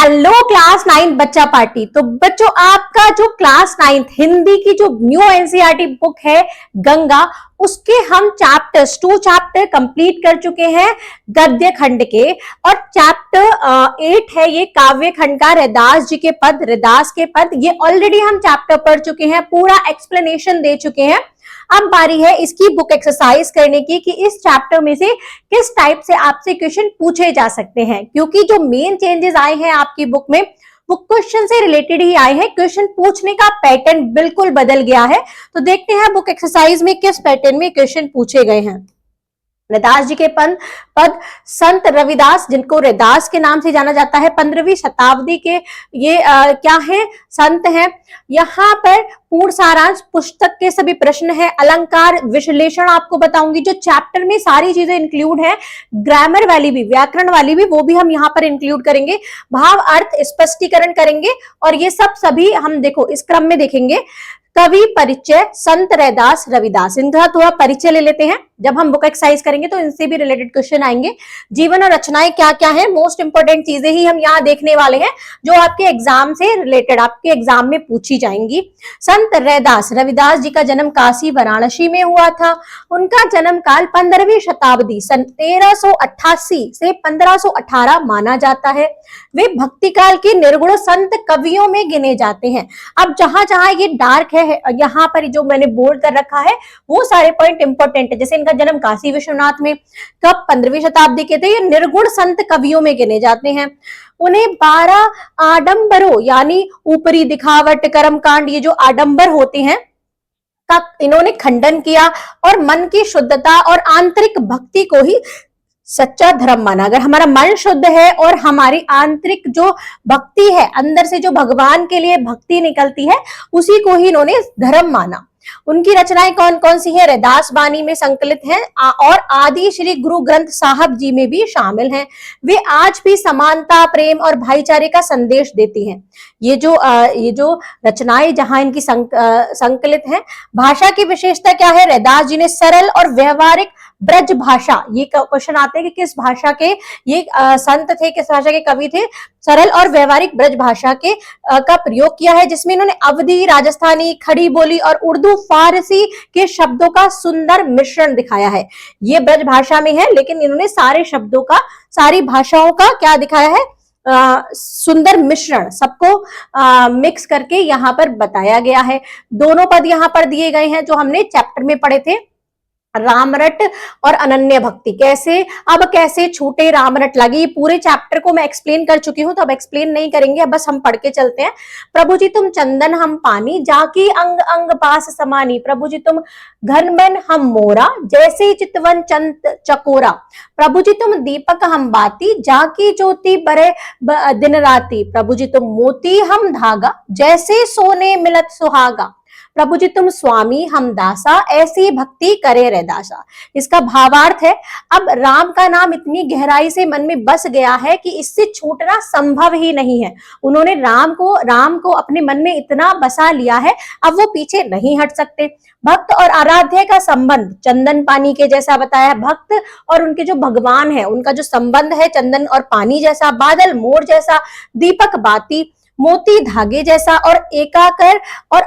Hello class 9 बच्चा party. तो बच्चों, आपका जो क्लास 9 हिंदी की जो न्यू एनसीईआरटी बुक है गंगा, उसके हम चैप्टर्स 2 चैप्टर कंप्लीट कर चुके हैं गद्य खंड के, और चैप्टर 8 है ये काव्य खंड का, रैदास जी के पद, रैदास के पद, ये ऑलरेडी हम चैप्टर पढ़ चुके हैं, पूरा एक्सप्लेनेशन दे चुके हैं। अब बारी है इसकी बुक एक्सरसाइज करने की कि इस चैप्टर में से किस टाइप से आपसे क्वेश्चन पूछे जा सकते हैं, क्योंकि जो मेन चेंजेस आए हैं आपकी बुक में वो क्वेश्चन से रिलेटेड ही आए हैं। क्वेश्चन पूछने का पैटर्न बिल्कुल बदल गया है। तो देखते हैं बुक एक्सरसाइज में किस पैटर्न में क्वेश्चन पूछे गए हैं। रैदास जी के पद संत रविदास, जिनको रैदास के नाम से जाना जाता है, 15वीं शताब्दी के ये क्या है, संत हैं। यहाँ पर पूर्ण सारांश पुस्तक के सभी प्रश्न है, अलंकार विश्लेषण आपको बताऊंगी, जो चैप्टर में सारी चीजें इंक्लूड है, ग्रामर वाली भी, व्याकरण वाली भी, वो भी हम यहाँ पर इंक्लूड करेंगे, भाव अर्थ स्पष्टीकरण करेंगे, और ये सब सभी हम देखो इस क्रम में देखेंगे। कवि परिचय, संत रैदास रविदास, इनका थोड़ा परिचय ले लेते हैं। जब हम बुक एक्सरसाइज करेंगे तो इनसे भी रिलेटेड क्वेश्चन आएंगे। जीवन और रचनाएं क्या क्या है, मोस्ट इंपोर्टेंट चीजें ही हम यहाँ देखने वाले हैं, जो आपके एग्जाम से रिलेटेड, आपके एग्जाम में पूछी जाएंगी। संत रैदास रविदास जी का जन्म काशी वाराणसी में हुआ था। उनका जन्म काल 15वीं शताब्दी सन 1388 से 1518 माना जाता है। वे भक्ति काल के निर्गुण संत कवियों में गिने जाते हैं। अब जहां जहां ये डार्क है, यहाँ पर जो मैंने बोल्ड कर रखा है वो सारे पॉइंट इंपॉर्टेंट है। जैसे इनका जन्म काशी विश्वनाथ में, कब, 15वीं शताब्दी के थे। ये निर्गुण संत कवियों में गिने जाते हैं। उन्हें 12 आडंबरों यानी ऊपरी दिखावट, कर्मकांड, ये जो आडंबर होते हैं का इन्होंने खंडन किया, और मन की शुद्धता और आंतरिक भक्ति को ही सच्चा धर्म माना। अगर हमारा मन शुद्ध है और हमारी आंतरिक जो भक्ति है, अंदर से जो भगवान के लिए भक्ति निकलती है, उसी को ही इन्होंने धर्म माना। उनकी रचनाएं कौन कौन सी है, रैदास बानी में संकलित हैं, और आदि श्री गुरु ग्रंथ साहब जी में भी शामिल हैं। वे आज भी समानता, प्रेम और भाईचारे का संदेश देती हैं। ये जो रचनाएं जहां इनकी संकलित हैं। भाषा की विशेषता क्या है, रैदास जी ने सरल और व्यवहारिक ब्रज भाषा, ये क्वेश्चन आते हैं कि किस भाषा के ये संत थे, किस भाषा के कवि थे, सरल और व्यवहारिक ब्रज भाषा के का प्रयोग किया है, जिसमें इन्होंने अवधी, राजस्थानी, खड़ी बोली और उर्दू, फारसी के शब्दों का सुंदर मिश्रण दिखाया है। ये ब्रज भाषा में है, लेकिन इन्होंने सारे शब्दों का, सारी भाषाओं का क्या दिखाया है, सुंदर मिश्रण, सबको मिक्स करके यहाँ पर बताया गया है। दोनों पद यहाँ पर दिए गए हैं जो हमने चैप्टर में पढ़े थे, रामरट और अनन्य भक्ति। कैसे छूटे रामरट लगी, पूरे चैप्टर को मैं एक्सप्लेन कर चुकी हूं, तो अब एक्सप्लेन नहीं करेंगे, अब बस हम पढ़ के चलते हैं। प्रभु जी तुम चंदन हम पानी, जाकी अंग अंग पास समानी। प्रभु जी तुम घन बन हम मोरा, जैसे चितवन चंद चकोरा। प्रभु जी तुम दीपक हम बाती, जाकी ज्योति बरे दिन राती। प्रभु जी तुम मोती हम धागा, जैसे सोने मिलत सुहागा। प्रभु जी तुम स्वामी हम दासा, ऐसी भक्ति करे रैदासा। इसका भावार्थ है, अब राम का नाम इतनी गहराई से मन में बस गया है कि इससे छूटना संभव ही नहीं है। उन्होंने राम को अपने मन में इतना बसा लिया है, अब वो पीछे नहीं हट सकते। भक्त और आराध्य का संबंध चंदन पानी के जैसा बताया। भक्त और उनके जो भगवान है, उनका जो संबंध है चंदन और पानी जैसा, बादल मोर जैसा, दीपक बाती, मोती धागे जैसा, और एकाकार और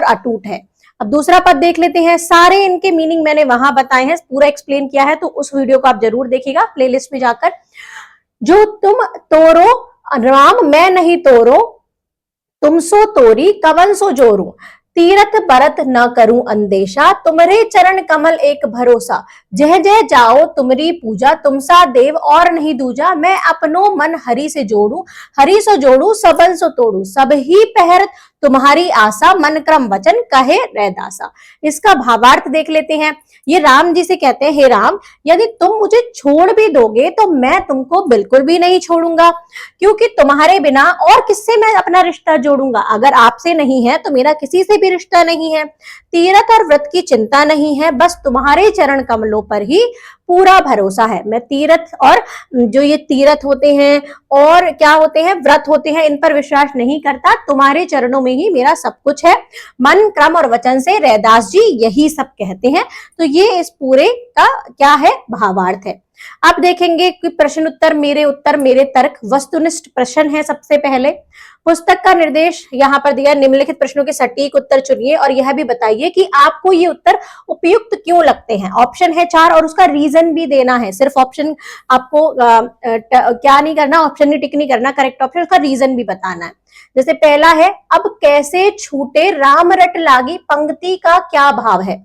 अटूट है। अब दूसरा पद देख लेते हैं। सारे इनके मीनिंग मैंने वहां बताए हैं, पूरा एक्सप्लेन किया है, तो उस वीडियो को आप जरूर देखिएगा प्लेलिस्ट में जाकर। जो तुम तोरो राम मैं नहीं तोरो, तुम सो तोरी कवन सो जोरू। तीरथ बरत न करूं अंदेशा, तुम्हारे चरण कमल एक भरोसा। जय जय जाओ तुम्हारी पूजा, तुमसा देव और नहीं दूजा। मैं अपनो मन हरि से जोड़ू, हरि सो जोड़ू सबन सो तोड़ू। सब ही पहर तुम्हारी आशा, मन क्रम वचन कहे रैदासा। इसका भावार्थ देख लेते हैं। ये राम जी से कहते हैं, हे राम, यदि तुम मुझे छोड़ भी दोगे तो मैं तुमको बिल्कुल भी नहीं छोड़ूंगा, क्योंकि तुम्हारे बिना और किससे मैं अपना रिश्ता जोड़ूंगा। अगर आपसे नहीं है तो मेरा किसी से भी रिश्ता नहीं है। तीरथ और व्रत की चिंता नहीं है, बस तुम्हारे चरण कमलों पर ही पूरा भरोसा है। मैं तीर्थ, और जो ये तीर्थ होते हैं और क्या होते हैं, व्रत होते हैं, इन पर विश्वास नहीं करता। तुम्हारे चरणों में ही मेरा सब कुछ है। मन क्रम और वचन से रैदास जी यही सब कहते हैं। तो ये इस पूरे का क्या है, भावार्थ है। अब देखेंगे कि प्रश्न उत्तर मेरे तर्क वस्तुनिष्ठ प्रश्न है। सबसे पहले पुस्तक का निर्देश यहाँ पर दिया, निम्नलिखित प्रश्नों के सटीक उत्तर चुनिए और यह भी बताइए कि आपको ये उत्तर उपयुक्त क्यों लगते हैं। ऑप्शन है 4 और उसका रीजन भी देना है। सिर्फ ऑप्शन आपको क्या नहीं करना, ऑप्शन नहीं टिक नहीं करना, करेक्ट ऑप्शन, उसका रीजन भी बताना है। जैसे पहला है, अब कैसे छूटे राम रट लागी पंक्ति का क्या भाव है।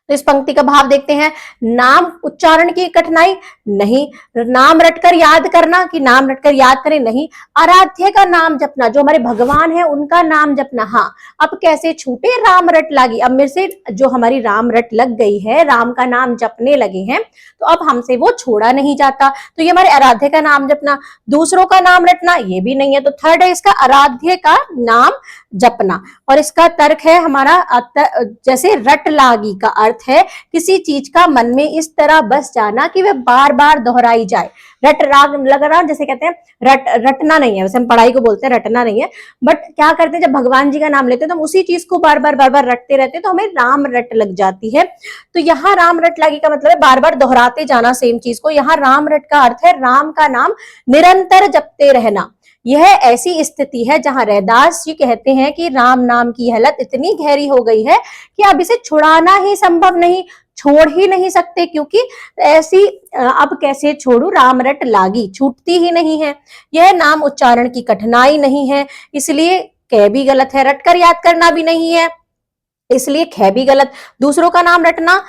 तो इस पंक्ति का भाव देखते हैं। नाम उच्चारण की कठिनाई नहीं, नाम रटकर याद करना कि नाम रटकर याद करें नहीं, आराध्य का नाम जपना, जो हमारे भगवान है उनका नाम जपना। हाँ, अब कैसे छूटे राम रट लागी, अब मेरे से जो हमारी राम रट लग गई है, राम का नाम जपने लगे हैं, तो अब हमसे वो छोड़ा नहीं जाता। तो ये हमारे आराध्य का नाम जपना। दूसरों का नाम रटना ये भी नहीं है, तो थर्ड है इसका आराध्य का नाम जपना। और इसका तर्क है हमारा जैसे रट लागी का अर्थ है किसी चीज का मन में इस तरह बस जाना कि वह बार बार दोहराई जाए। रट राग लग रहा, जैसे कहते हैं रटना नहीं है, वैसे हम पढ़ाई को बोलते हैं, रटना नहीं है, बट क्या करते हैं जब भगवान जी का नाम लेते हैं तो हम उसी चीज को बार बार रटते रहते हैं, तो हमें राम रट लग जाती है। तो यहाँ राम रट लागी का मतलब है बार बार दोहराते जाना सेम चीज को। यहाँ राम रट का अर्थ है राम का नाम निरंतर जपते रहना। यह ऐसी स्थिति है जहां रैदास जी कहते हैं कि राम नाम की हालत इतनी गहरी हो गई है कि अब इसे छुड़ाना ही संभव नहीं, छोड़ ही नहीं सकते, क्योंकि ऐसी अब कैसे छोड़ू राम रट लागी, छूटती ही नहीं है। यह नाम उच्चारण की कठिनाई नहीं है, इसलिए कह भी गलत है। रटकर याद करना भी नहीं है, इसलिए ख भी गलत। दूसरों का नाम रटना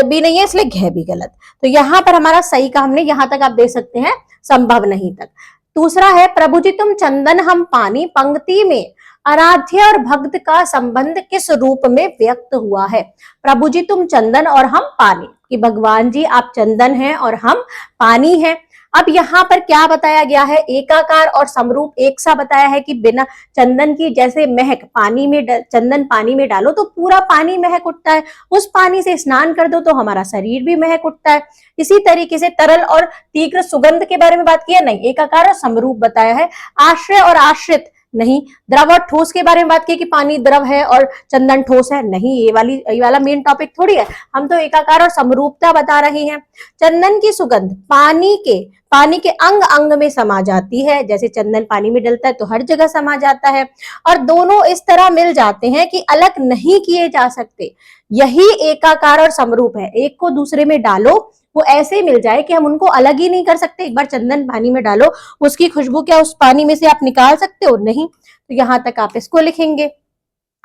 भी नहीं है, इसलिए घ भी गलत। तो यहाँ पर हमारा सही का हमने यहाँ तक आप देख सकते हैं, संभव नहीं तक। दूसरा है, प्रभु जी तुम चंदन हम पानी, पंक्ति में आराध्य और भक्त का संबंध किस रूप में व्यक्त हुआ है। प्रभु जी तुम चंदन और हम पानी, कि भगवान जी आप चंदन हैं और हम पानी हैं। अब यहाँ पर क्या बताया गया है, एकाकार और समरूप एक सा बताया है कि बिना चंदन की जैसे महक पानी में चंदन पानी में डालो तो पूरा पानी महक उठता है, उस पानी से स्नान कर दो तो हमारा शरीर भी महक उठता है। इसी तरीके से तरल और तीव्र सुगंध के बारे में बात की है, नहीं, एकाकार और समरूप बताया है। आश्रय और आश्रित नहीं। द्रव और ठोस के बारे में बात की कि पानी द्रव है और चंदन ठोस है, नहीं, ये वाला मेन टॉपिक थोड़ी है, हम तो एकाकार और समरूपता बता रहे हैं। चंदन की सुगंध पानी के अंग अंग में समा जाती है, जैसे चंदन पानी में डलता है तो हर जगह समा जाता है, और दोनों इस तरह मिल जाते हैं कि अलग नहीं किए जा सकते। यही एकाकार और समरूप है, एक को दूसरे में डालो वो ऐसे मिल जाए कि हम उनको अलग ही नहीं कर सकते। एक बार चंदन पानी में डालो, उसकी खुशबू क्या उस पानी में से आप निकाल सकते हो, नहीं। तो यहां तक आप इसको लिखेंगे।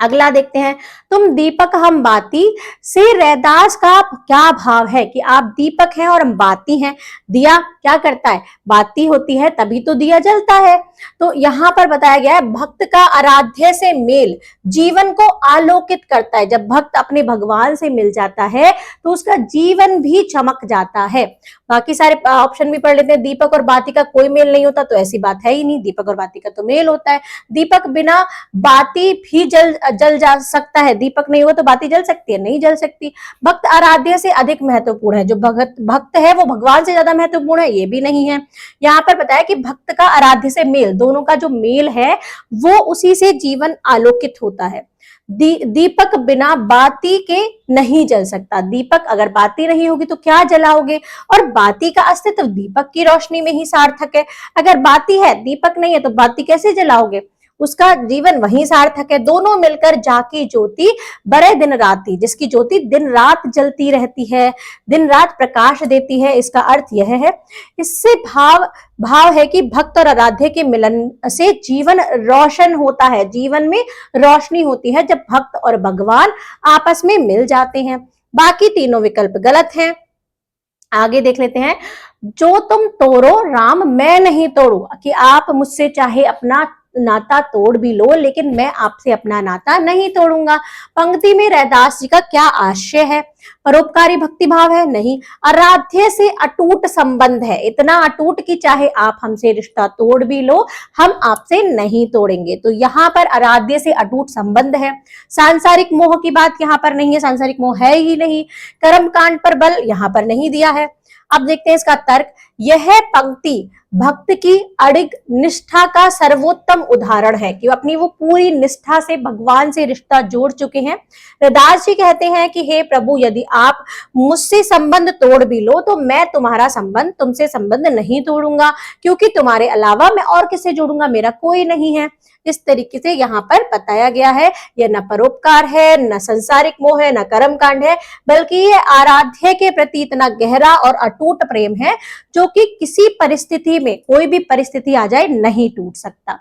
अगला देखते हैं, तुम दीपक हम बाती से रैदास का क्या भाव है, कि आप दीपक हैं और हम बाती हैं। दिया क्या करता है, बाती होती है तभी तो दिया जलता है। तो यहाँ पर बताया गया है भक्त का आराध्य से मेल जीवन को आलोकित करता है। जब भक्त अपने भगवान से मिल जाता है तो उसका जीवन भी चमक जाता है। बाकी सारे ऑप्शन भी पढ़ लेते हैं। दीपक और बाती का कोई मेल नहीं होता, तो ऐसी बात है ही नहीं, दीपक और बाती का तो मेल होता है। दीपक बिना बाती भी जल जा सकता है, दीपक नहीं हो तो बाती जल सकती है, नहीं जल सकती। भक्त आराध्य से अधिक महत्वपूर्ण है, जो भक्त है वो भगवान से ज्यादा महत्वपूर्ण है, ये भी नहीं है। यहाँ पर बताया कि भक्त का आराध्य से मेल, दोनों का जो मेल है वो उसी से जीवन आलोकित होता है। दीपक बिना बाती के नहीं जल सकता, दीपक अगर बाती नहीं होगी तो क्या जलाओगे, और बाती का अस्तित्व दीपक की रोशनी में ही सार्थक है। अगर बाती है दीपक नहीं है तो बाती कैसे जलाओगे, उसका जीवन वही सार्थक है। दोनों मिलकर जाकी ज्योति बड़े दिन राती, जिसकी ज्योति दिन रात जलती रहती है, दिन रात प्रकाश देती है। इसका अर्थ यह है, इससे भाव है कि भक्त और आराध्य के मिलन से जीवन रोशन होता है, जीवन में रोशनी होती है जब भक्त और भगवान आपस में मिल जाते हैं। बाकी तीनों विकल्प गलत हैं। आगे देख लेते हैं, जो तुम तोड़ो राम मैं नहीं तोड़ू, कि आप मुझसे चाहे अपना नाता तोड़ भी लो लेकिन मैं आपसे अपना नाता नहीं तोड़ूंगा। पंक्ति में रैदास जी का क्या आशय है, परोपकारी भक्ति भाव है, नहीं। आराध्य से अटूट संबंध है, इतना अटूट कि चाहे आप हमसे रिश्ता तोड़ भी लो हम आपसे नहीं तोड़ेंगे। तो यहाँ पर आराध्य से अटूट संबंध है। सांसारिक मोह की बात यहाँ पर नहीं है, सांसारिक मोह है ही नहीं। कर्म कांड पर बल यहाँ पर नहीं दिया है। अब देखते हैं इसका तर्क, यह पंक्ति भक्त की अडिग निष्ठा का सर्वोत्तम उदाहरण है कि अपनी वो पूरी निष्ठा से भगवान से रिश्ता जोड़ चुके हैं। रैदास जी कहते हैं कि हे प्रभु, यदि आप मुझसे संबंध तोड़ भी लो तो मैं तुम्हारा संबंध, तुमसे संबंध नहीं तोड़ूंगा, क्योंकि तुम्हारे अलावा मैं और किससे जोड़ूंगा, मेरा कोई नहीं है। इस तरीके से यहाँ पर बताया गया है। यह न परोपकार है, न संसारिक मोह है, न कर्म कांड है, बल्कि ये आराध्य के प्रति इतना गहरा और अटूट प्रेम है जो कि किसी परिस्थिति में, कोई भी परिस्थिति आ जाए, नहीं टूट सकता।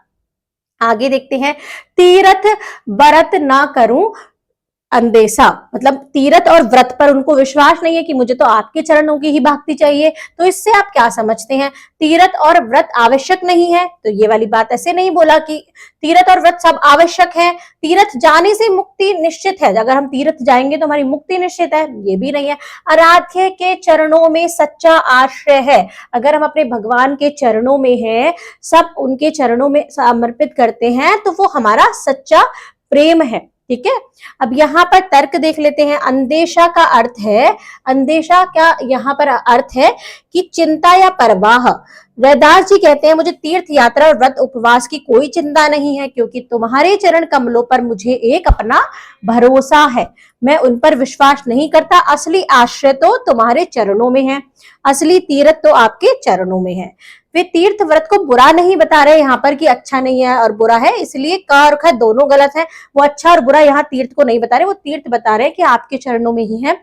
आगे देखते हैं, तीरथ व्रत ना करूं अंदेशा, मतलब तीरथ और व्रत पर उनको विश्वास नहीं है कि मुझे तो आपके चरणों की ही भक्ति चाहिए। तो इससे आप क्या समझते हैं, तीरथ और व्रत आवश्यक नहीं है? तो ये वाली बात ऐसे नहीं बोला कि तीरथ और व्रत सब आवश्यक है, तीरथ जाने से मुक्ति निश्चित है, अगर हम तीरथ जाएंगे तो हमारी मुक्ति निश्चित है, ये भी नहीं है। आराध्य के चरणों में सच्चा आश्रय है, अगर हम अपने भगवान के चरणों में हैं, सब उनके चरणों में समर्पित करते हैं, तो वो हमारा सच्चा प्रेम है। ठीक है, अब यहाँ पर तर्क देख लेते हैं। अंदेशा का अर्थ है, अंदेशा क्या यहाँ पर अर्थ है कि चिंता या परवाह। रैदास जी कहते हैं, मुझे तीर्थ यात्रा और व्रत उपवास की कोई चिंता नहीं है, क्योंकि तुम्हारे चरण कमलों पर मुझे एक अपना भरोसा है, मैं उन पर विश्वास नहीं करता। असली आश्रय तो तुम्हारे चरणों में है, असली तीर्थ तो आपके चरणों में है। वे तीर्थ व्रत को बुरा नहीं बता रहे यहाँ पर कि अच्छा नहीं है और बुरा है, इसलिए का और ख दोनों गलत है। वो अच्छा और बुरा यहाँ तीर्थ को नहीं बता रहे, वो तीर्थ बता रहे हैं कि आपके चरणों में ही है,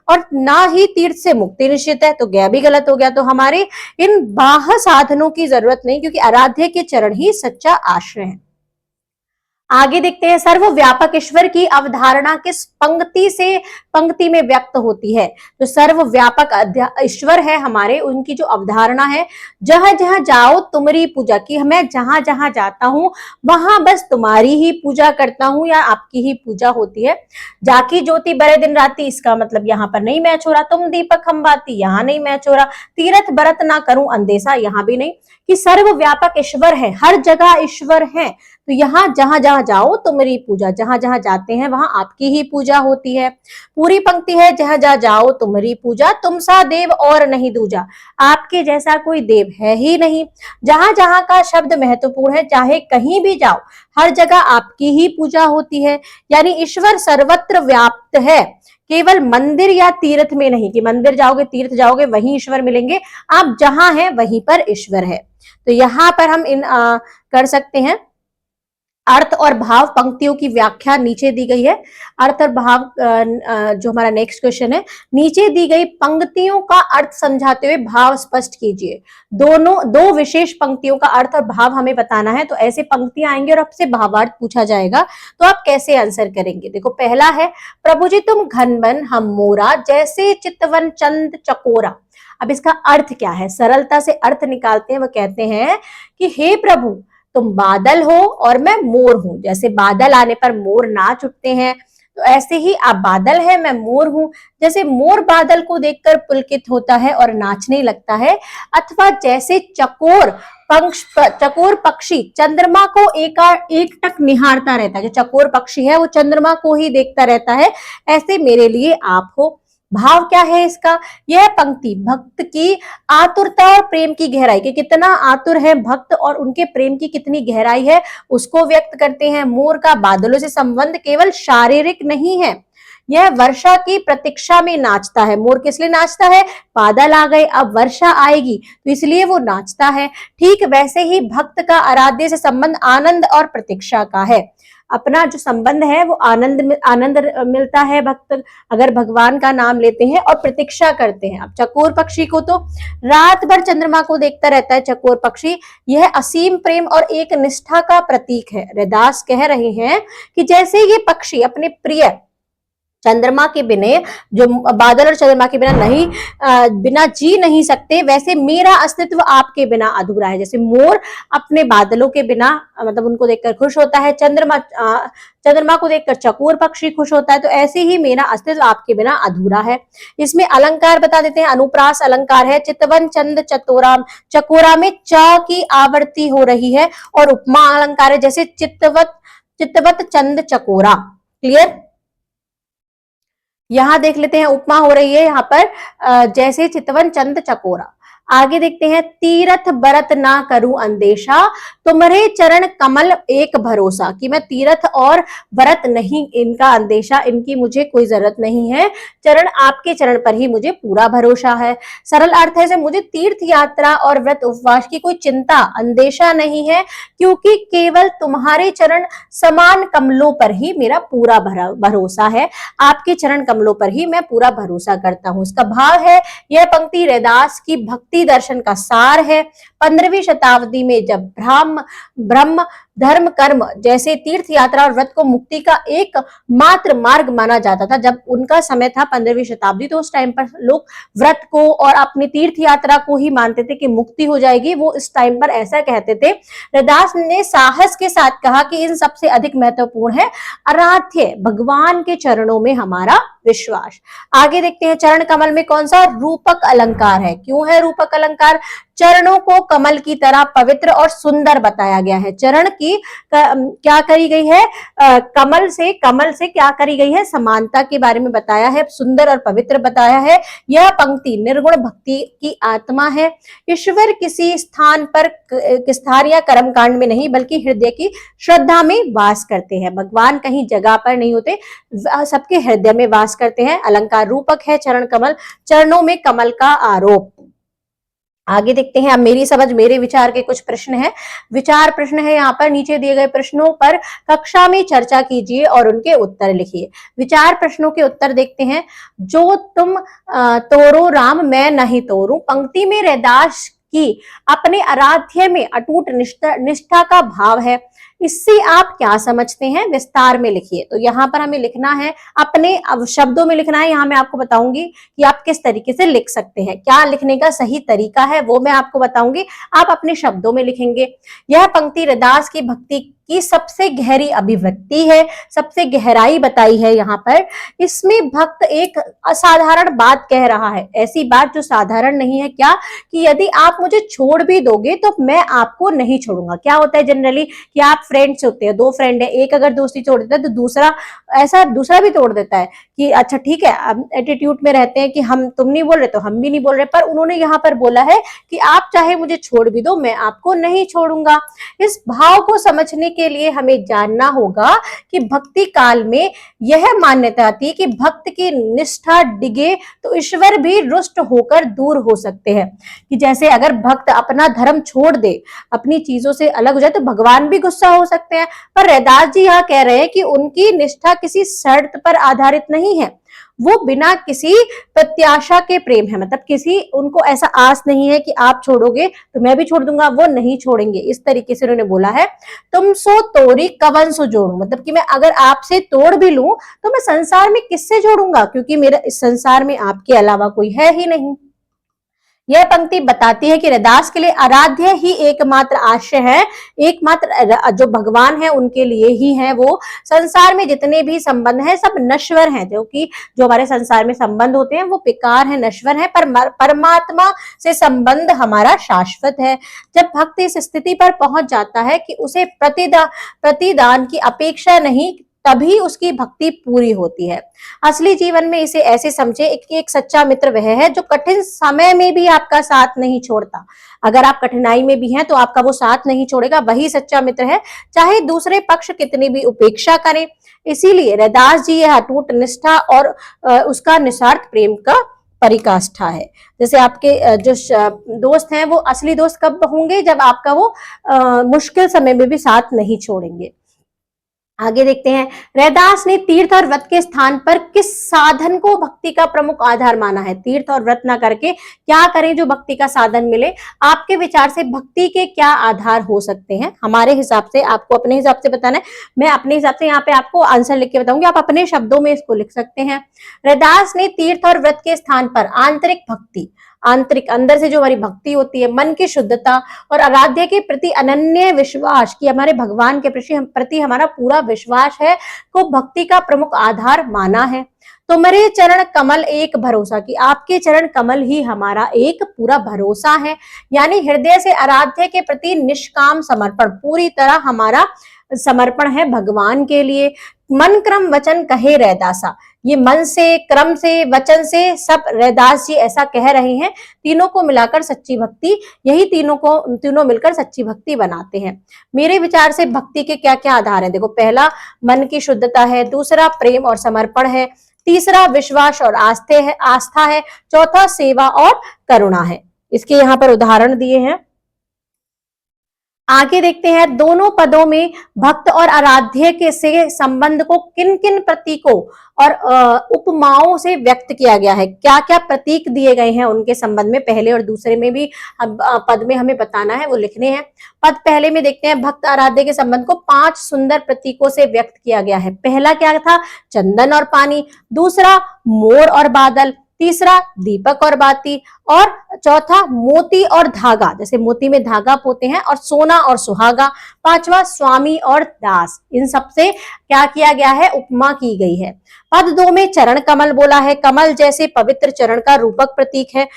और ना ही तीर्थ से मुक्ति निश्चित है, तो गया भी गलत हो गया। तो हमारे इन बाह्य साधनों की जरूरत नहीं, क्योंकि आराध्य के चरण ही सच्चा आश्रय है। आगे देखते हैं, सर्वव्यापक ईश्वर की अवधारणा किस पंक्ति से पंक्ति में व्यक्त होती है? तो सर्वव्यापक ईश्वर है हमारे, उनकी जो अवधारणा है, जहां जहां जाओ तुम्हारी पूजा की, मैं जहां जहां जाता हूं वहां बस तुम्हारी ही पूजा करता हूं या आपकी ही पूजा होती है। जाकी ज्योति बड़े दिन राती, इसका मतलब यहाँ पर नहीं मैच हो रहा। तुम दीपक हम बाती, यहाँ नहीं मैच हो रहा। तीरथ व्रत ना करूं अंदेशा, यहाँ भी नहीं। कि सर्वव्यापक ईश्वर है, हर जगह ईश्वर है, तो यहाँ जहां जहां जाओ तुम्हारी पूजा, जहां जहां जाते हैं वहां आपकी ही पूजा होती है। पूरी पंक्ति है, जहां जहां जाओ तुम्हारी पूजा, तुम सा देव और नहीं दूजा, आपके जैसा कोई देव है ही नहीं। जहां जहां का शब्द महत्वपूर्ण है, चाहे कहीं भी जाओ हर जगह आपकी ही पूजा होती है। यानी ईश्वर सर्वत्र व्याप्त है, केवल मंदिर या तीर्थ में नहीं कि मंदिर जाओगे तीर्थ जाओगे वहीं ईश्वर मिलेंगे, आप जहां हैं वहीं पर ईश्वर है। तो यहाँ पर हम कर सकते हैं। अर्थ और भाव पंक्तियों की व्याख्या नीचे दी गई है। अर्थ और भाव जो हमारा नेक्स्ट क्वेश्चन है, नीचे दी गई पंक्तियों का अर्थ समझाते हुए भाव स्पष्ट कीजिए। दो विशेष पंक्तियों का अर्थ और भाव हमें बताना है, तो ऐसे पंक्तियां आएंगी और आपसे भावार्थ पूछा जाएगा, तो आप कैसे आंसर करेंगे? देखो, पहला है, प्रभु जी तुम घनवन हम मोरा, जैसे चितवन चंद चकोरा। अब इसका अर्थ क्या है? सरलता से अर्थ निकालते हैं। वो कहते हैं कि हे प्रभु, तुम बादल हो और मैं मोर हूं। जैसे बादल आने पर मोर नाच उठते हैं, तो ऐसे ही आप बादल है, मैं मोर हूं। जैसे मोर बादल को देखकर पुलकित होता है और नाचने लगता है, अथवा जैसे चकोर पक्षी चंद्रमा को एकटक निहारता रहता है, जो चकोर पक्षी है वो चंद्रमा को ही देखता रहता है, ऐसे मेरे लिए आप हो। भाव क्या है इसका? यह पंक्ति भक्त की आतुरता और प्रेम की गहराई, कि कितना आतुर है भक्त और उनके प्रेम की कितनी गहराई है, उसको व्यक्त करते हैं। मोर का बादलों से संबंध केवल शारीरिक नहीं है, यह वर्षा की प्रतीक्षा में नाचता है। मोर किस लिए नाचता है? बादल आ गए, अब वर्षा आएगी, तो इसलिए वो नाचता है। ठीक वैसे ही भक्त का आराध्य से संबंध आनंद और प्रतीक्षा का है। अपना जो संबंध है वो आनंद मिलता है भक्त अगर भगवान का नाम लेते हैं और प्रतीक्षा करते हैं। अब चकोर पक्षी को तो रात भर चंद्रमा को देखता रहता है चकोर पक्षी, यह असीम प्रेम और एक निष्ठा का प्रतीक है। रैदास कह रहे हैं कि जैसे ये पक्षी अपने प्रिय चंद्रमा के बिना, जो बादल और चंद्रमा के बिना जी नहीं सकते, वैसे मेरा अस्तित्व आपके बिना अधूरा है। जैसे मोर अपने बादलों के बिना, मतलब उनको देखकर खुश होता है, चंद्रमा को देखकर चकोर पक्षी खुश होता है, तो ऐसे ही मेरा अस्तित्व आपके बिना अधूरा है। इसमें अलंकार बता देते हैं। अनुप्रास अलंकार है, चितवन चंद चकोरा में च की आवर्ती हो रही है, और उपमा अलंकार है, जैसे चितवत चंद चकोरा। क्लियर? यहां देख लेते हैं, उपमा हो रही है यहाँ पर जैसे चितवन चंद चकोरा। आगे देखते हैं, तीरथ बरत ना करूं अंदेशा, तुम्हारे चरण कमल एक भरोसा, कि मैं तीरथ और व्रत नहीं, इनका अंदेशा, इनकी मुझे कोई जरूरत नहीं है, चरण आपके चरण पर ही मुझे पूरा भरोसा है। सरल अर्थ है, मुझे तीर्थ यात्रा और व्रत उपवास की कोई चिंता अंदेशा नहीं है, क्योंकि केवल तुम्हारे चरण समान कमलों पर ही मेरा पूरा भरोसा है, आपके चरण कमलों पर ही मैं पूरा भरोसा करता हूं। इसका भाव है, यह पंक्ति रैदास की भक्ति दर्शन का सार है। 15वीं शताब्दी में जब ब्रह्म धर्म कर्म जैसे तीर्थ यात्रा और व्रत को मुक्ति का एक मात्र मार्ग माना जाता था, जब उनका समय था 15वीं शताब्दी, तो उस टाइम पर लोग व्रत को और अपनी तीर्थ यात्रा को ही मानते थे कि मुक्ति हो जाएगी, वो इस टाइम पर ऐसा कहते थे। रैदास ने साहस के साथ कहा कि इन सबसे अधिक महत्वपूर्ण है आराध्य भगवान के चरणों में हमारा विश्वास। आगे देखते हैं, चरण कमल में कौन सा रूपक अलंकार है। क्यों है रूपक अलंकार? चरणों को कमल की तरह पवित्र और सुंदर बताया गया है। चरण की क्या करी गई है? कमल से क्या करी गई है? समानता के बारे में बताया है, सुंदर और पवित्र बताया है। यह पंक्ति निर्गुण भक्ति की आत्मा है। ईश्वर किसी स्थान या कर्म कांड में नहीं, बल्कि हृदय की श्रद्धा में वास करते हैं। भगवान कहीं जगह पर नहीं होते, सबके हृदय में वास करते हैं। अलंकार रूपक है चरण कमल, चरणों में कमल का आरोप। आगे देखते हैं, अब मेरी समझ मेरे विचार के कुछ प्रश्न हैं। विचार प्रश्न है यहाँ पर, नीचे दिए गए प्रश्नों पर कक्षा में चर्चा कीजिए और उनके उत्तर लिखिए। विचार प्रश्नों के उत्तर देखते हैं। जो तुम तोरो राम मैं नहीं तोरूं, पंक्ति में रैदास की अपने आराध्य में अटूट निष्ठा का भाव है। इससे आप क्या समझते हैं? विस्तार में लिखिए। तो यहाँ पर हमें लिखना है, अपने शब्दों में लिखना है। यहाँ मैं आपको बताऊंगी कि आप किस तरीके से लिख सकते हैं, क्या लिखने का सही तरीका है वो मैं आपको बताऊंगी, आप अपने शब्दों में लिखेंगे। यह पंक्ति रैदास की भक्ति की सबसे गहरी अभिव्यक्ति है, सबसे गहराई बताई है यहाँ पर। इसमें भक्त एक असाधारण बात कह रहा है, ऐसी बात जो साधारण नहीं है। क्या? कि यदि आप मुझे छोड़ भी दोगे तो मैं आपको नहीं छोड़ूंगा। क्या होता है जनरली कि आप फ्रेंड्स होते हैं, दो फ्रेंड है, एक अगर दोस्ती तोड़ देता है तो दूसरा भी तोड़ देता है कि अच्छा ठीक है, एटीट्यूड में रहते हैं कि हम, तुम नहीं बोल रहे तो हम भी नहीं बोल रहे, पर उन्होंने यहाँ पर बोला है कि आप चाहे मुझे छोड़ भी दो, मैं आपको नहीं छोड़ूंगा। इस भाव को समझने के लिए हमें जानना होगा कि भक्ति काल में यह मान्यता थी कि भक्त की निष्ठा डिगे तो ईश्वर भी रुष्ट होकर दूर हो सकते हैं। कि जैसे अगर भक्त अपना धर्म छोड़ दे, अपनी चीजों से अलग हो जाए, तो भगवान भी गुस्सा हो सकते हैं। पर रैदास जी यहाँ कह रहे हैं कि उनकी निष्ठा किसी शर्त पर आधारित नहीं है, वो बिना किसी प्रत्याशा के प्रेम है। मतलब किसी, उनको ऐसा आस नहीं है कि आप छोड़ोगे तो मैं भी छोड़ दूंगा, वो नहीं छोड़ेंगे। इस तरीके से उन्होंने बोला है, तुम सो तोरी कवन सो जोड़ू, मतलब कि मैं अगर आपसे तोड़ भी लूं तो मैं संसार में किससे जोड़ूंगा, क्योंकि मेरा इस संसार में आपके अलावा कोई है ही नहीं। यह पंक्ति बताती है कि रैदास के लिए आराध्य ही एकमात्र आश्रय है, एकमात्र जो भगवान है उनके लिए ही है वो। संसार में जितने भी संबंध हैं सब नश्वर हैं, जो हमारे संसार में संबंध होते हैं वो बेकार है, नश्वर है, पर परमात्मा से संबंध हमारा शाश्वत है। जब भक्त इस स्थिति पर पहुंच जाता है कि उसे प्रतिदान की अपेक्षा नहीं, तभी उसकी भक्ति पूरी होती है। असली जीवन में इसे ऐसे समझे, एक सच्चा मित्र वह है जो कठिन समय में भी आपका साथ नहीं छोड़ता। अगर आप कठिनाई में भी हैं तो आपका वो साथ नहीं छोड़ेगा, वही सच्चा मित्र है, चाहे दूसरे पक्ष कितनी भी उपेक्षा करें। इसीलिए रैदास जी यह अटूट निष्ठा और उसका निस्वार्थ प्रेम का परिकाष्ठा है। जैसे आपके जो दोस्त हैं वो असली दोस्त कब होंगे? जब आपका वो मुश्किल समय में भी साथ नहीं छोड़ेंगे। आगे देखते हैं, रैदास ने तीर्थ और व्रत के स्थान पर किस साधन को भक्ति का प्रमुख आधार माना है? तीर्थ और व्रत ना करके क्या करें जो भक्ति का साधन मिले? आपके विचार से भक्ति के क्या आधार हो सकते हैं? हमारे हिसाब से, आपको अपने हिसाब से बताना है, मैं अपने हिसाब से यहाँ पे आपको आंसर लिख के बताऊंगी, आप अपने शब्दों में इसको लिख सकते हैं। रैदास ने तीर्थ और व्रत के स्थान पर आंतरिक भक्ति, आंतरिक अंदर से जो हमारी भक्ति होती है, मन की शुद्धता और आराध्य के प्रति अनन्य विश्वास, कि हमारे भगवान के प्रति हमारा पूरा विश्वास है, को भक्ति का प्रमुख आधार माना है। तुम्हारे चरण कमल एक भरोसा, कि आपके चरण कमल ही हमारा एक पूरा भरोसा है। यानी हृदय से आराध्य के प्रति निष्काम समर्पण, पूरी तरह हमारा समर्पण है भगवान के लिए। मन क्रम वचन कहे रैदासा, ये मन से, क्रम से, वचन से सब रैदास जी ऐसा कह रहे हैं। तीनों को मिलाकर सच्ची भक्ति, यही तीनों मिलकर सच्ची भक्ति बनाते हैं। मेरे विचार से भक्ति के क्या क्या आधार हैं? देखो, पहला मन की शुद्धता है, दूसरा प्रेम और समर्पण है, तीसरा विश्वास और आस्था है, चौथा सेवा और करुणा है। इसके यहाँ पर उदाहरण दिए हैं। आगे देखते हैं, दोनों पदों में भक्त और आराध्य के से संबंध को किन किन प्रतीकों और उपमाओं से व्यक्त किया गया है। क्या क्या प्रतीक दिए गए हैं उनके संबंध में, पहले और दूसरे में भी पद में हमें बताना है, वो लिखने हैं। पद पहले में देखते हैं, भक्त आराध्य के संबंध को 5 सुंदर प्रतीकों से व्यक्त किया गया है। पहला क्या था? चंदन और पानी, दूसरा मोर और बादल, तीसरा दीपक और बाती, और चौथा मोती और धागा, जैसे मोती में धागा पोते हैं, और सोना और सुहागा, पांचवा स्वामी और दास। इन सब से क्या किया गया है? उपमा की गई है। पद 2 में चरण कमल बोला है। कमल जैसे पवित्र चरण का रूपक प्रतीक है।